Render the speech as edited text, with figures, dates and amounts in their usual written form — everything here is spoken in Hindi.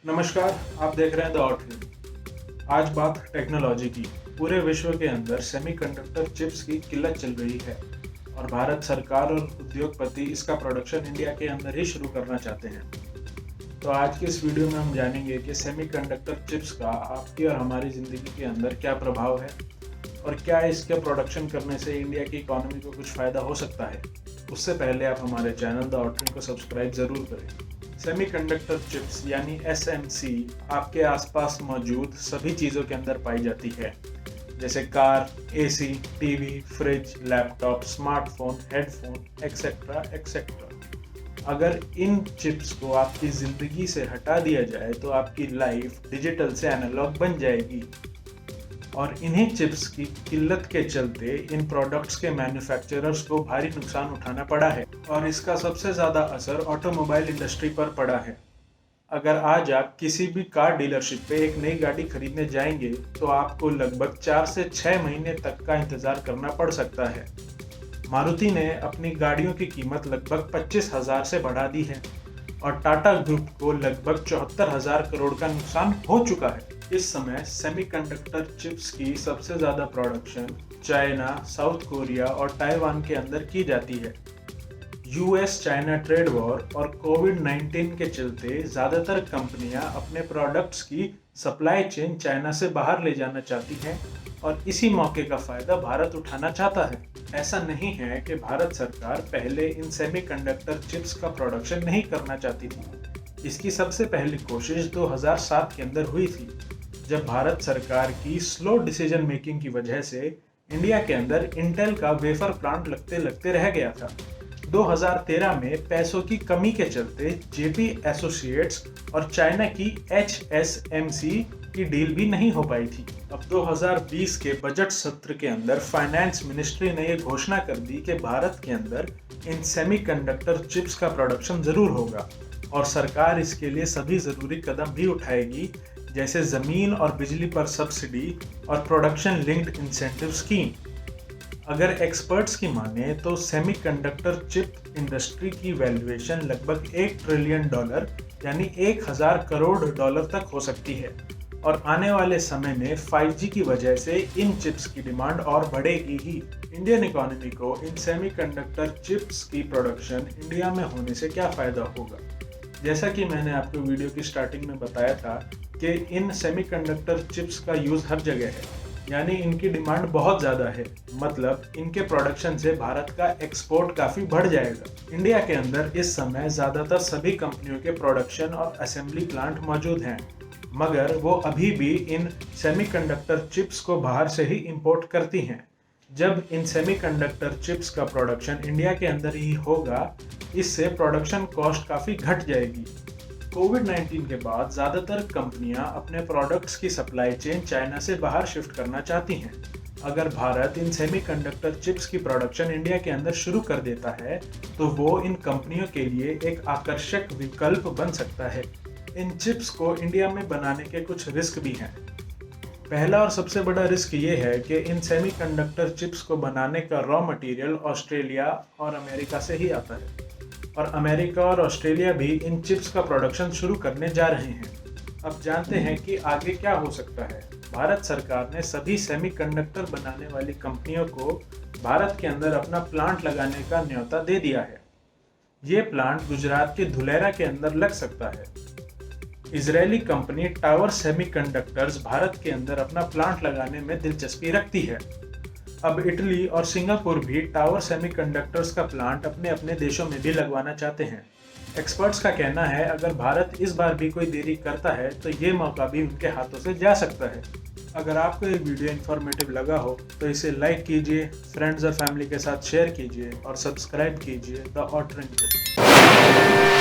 नमस्कार, आप देख रहे हैं द आउटलुक। आज बात टेक्नोलॉजी की। पूरे विश्व के अंदर सेमीकंडक्टर चिप्स की किल्लत चल रही है और भारत सरकार और उद्योगपति इसका प्रोडक्शन इंडिया के अंदर ही शुरू करना चाहते हैं। तो आज के इस वीडियो में हम जानेंगे कि सेमीकंडक्टर चिप्स का आपकी और हमारी ज़िंदगी के अंदर क्या प्रभाव है और क्या इसके प्रोडक्शन करने से इंडिया की इकोनॉमी को कुछ फ़ायदा हो सकता है। उससे पहले आप हमारे चैनल द आउटलुक को सब्सक्राइब ज़रूर करें। सेमीकंडक्टर चिप्स यानी SMC आपके आसपास मौजूद सभी चीज़ों के अंदर पाई जाती है, जैसे car, AC, TV, fridge, laptop, smartphone, headphone etcetera etcetera. अगर इन चिप्स को आपकी ज़िंदगी से हटा दिया जाए तो आपकी लाइफ डिजिटल से एनालॉग बन जाएगी और इन्हीं चिप्स की किल्लत के चलते इन प्रोडक्ट्स के मैन्युफैक्चरर्स को भारी नुकसान उठाना पड़ा है और इसका सबसे ज़्यादा असर ऑटोमोबाइल इंडस्ट्री पर पड़ा है। अगर आज आप किसी भी कार डीलरशिप पे एक नई गाड़ी खरीदने जाएंगे तो आपको लगभग 4 से 6 महीने तक का इंतज़ार करना पड़ सकता है। मारुति ने अपनी गाड़ियों की कीमत लगभग 25,000 से बढ़ा दी है और टाटा ग्रुप को लगभग 74,000 करोड़ का नुकसान हो चुका है। इस समय सेमीकंडक्टर चिप्स की सबसे ज़्यादा प्रोडक्शन चाइना, साउथ कोरिया और ताइवान के अंदर की जाती है। US चाइना ट्रेड वॉर और कोविड-19 के चलते ज़्यादातर कंपनियां अपने प्रोडक्ट्स की सप्लाई चेन चाइना से बाहर ले जाना चाहती हैं और इसी मौके का फ़ायदा भारत उठाना चाहता है। ऐसा नहीं है कि भारत सरकार पहले इन सेमीकंडक्टर चिप्स का प्रोडक्शन नहीं करना चाहती थी। इसकी सबसे पहली कोशिश 2007 के अंदर हुई थी, जब भारत सरकार की स्लो डिसीजन मेकिंग की वजह से इंडिया के अंदर इंटेल का वेफर प्लांट लगते लगते रह गया था। 2013 में पैसों की कमी के चलते JP एसोसिएट्स और चाइना की HSMC की डील भी नहीं हो पाई थी। अब 2020 के बजट सत्र के अंदर फाइनेंस मिनिस्ट्री ने यह घोषणा कर दी कि भारत के अंदर इन सेमीकंडक्टर चिप्स का प्रोडक्शन जरूर होगा और सरकार इसके लिए सभी जरूरी कदम भी उठाएगी, जैसे जमीन और बिजली पर सब्सिडी और प्रोडक्शन लिंक्ड इंसेंटिव स्कीम। अगर एक्सपर्ट्स की माने तो सेमीकंडक्टर चिप इंडस्ट्री की वैल्यूएशन लगभग $1 ट्रिलियन यानी 1000 करोड़ डॉलर तक हो सकती है और आने वाले समय में 5G की वजह से इन चिप्स की डिमांड और बढ़ेगी ही। इंडियन इकोनॉमी को इन सेमीकंडक्टर चिप्स की प्रोडक्शन इंडिया में होने से क्या फ़ायदा होगा। जैसा कि मैंने आपको वीडियो की स्टार्टिंग में बताया था कि इन सेमीकंडक्टर चिप्स का यूज़ हर जगह है, यानी इनकी डिमांड बहुत ज़्यादा है, मतलब इनके प्रोडक्शन से भारत का एक्सपोर्ट काफ़ी बढ़ जाएगा। इंडिया के अंदर इस समय ज़्यादातर सभी कंपनियों के प्रोडक्शन और असेंबली प्लांट मौजूद हैं, मगर वो अभी भी इन सेमीकंडक्टर चिप्स को बाहर से ही इंपोर्ट करती हैं। जब इन सेमीकंडक्टर चिप्स का प्रोडक्शन इंडिया के अंदर ही होगा, इससे प्रोडक्शन कॉस्ट काफ़ी घट जाएगी। कोविड-19 के बाद ज़्यादातर कंपनियां अपने प्रोडक्ट्स की सप्लाई चेन चाइना से बाहर शिफ्ट करना चाहती हैं। अगर भारत इन सेमीकंडक्टर चिप्स की प्रोडक्शन इंडिया के अंदर शुरू कर देता है तो वो इन कंपनियों के लिए एक आकर्षक विकल्प बन सकता है। इन चिप्स को इंडिया में बनाने के कुछ रिस्क भी हैं। पहला और सबसे बड़ा रिस्क ये है कि इन सेमीकंडक्टर चिप्स को बनाने का रॉ मटेरियल ऑस्ट्रेलिया और अमेरिका से ही आता है और अमेरिका और ऑस्ट्रेलिया भी इन चिप्स का प्रोडक्शन शुरू करने जा रहे हैं। अब जानते हैं कि आगे क्या हो सकता है। भारत सरकार ने सभी सेमीकंडक्टर बनाने वाली कंपनियों को भारत के अंदर अपना प्लांट लगाने का न्योता दे दिया है। ये प्लांट गुजरात के धुलेरा के अंदर लग सकता है। Israeli company tower semiconductors Bharat के अंदर अपना प्लांट लगाने में दिलचस्पी रखती है। अब इटली और सिंगापुर भी टावर सेमीकंडक्टर्स का प्लांट अपने अपने देशों में भी लगवाना चाहते हैं। एक्सपर्ट्स का कहना है अगर भारत इस बार भी कोई देरी करता है तो ये मौका भी उनके हाथों से जा सकता है। अगर आपको ये वीडियो इन्फॉर्मेटिव लगा हो तो इसे लाइक कीजिए, फ्रेंड्स और फैमिली के साथ शेयर कीजिए और सब्सक्राइब कीजिए द आउटलुक को।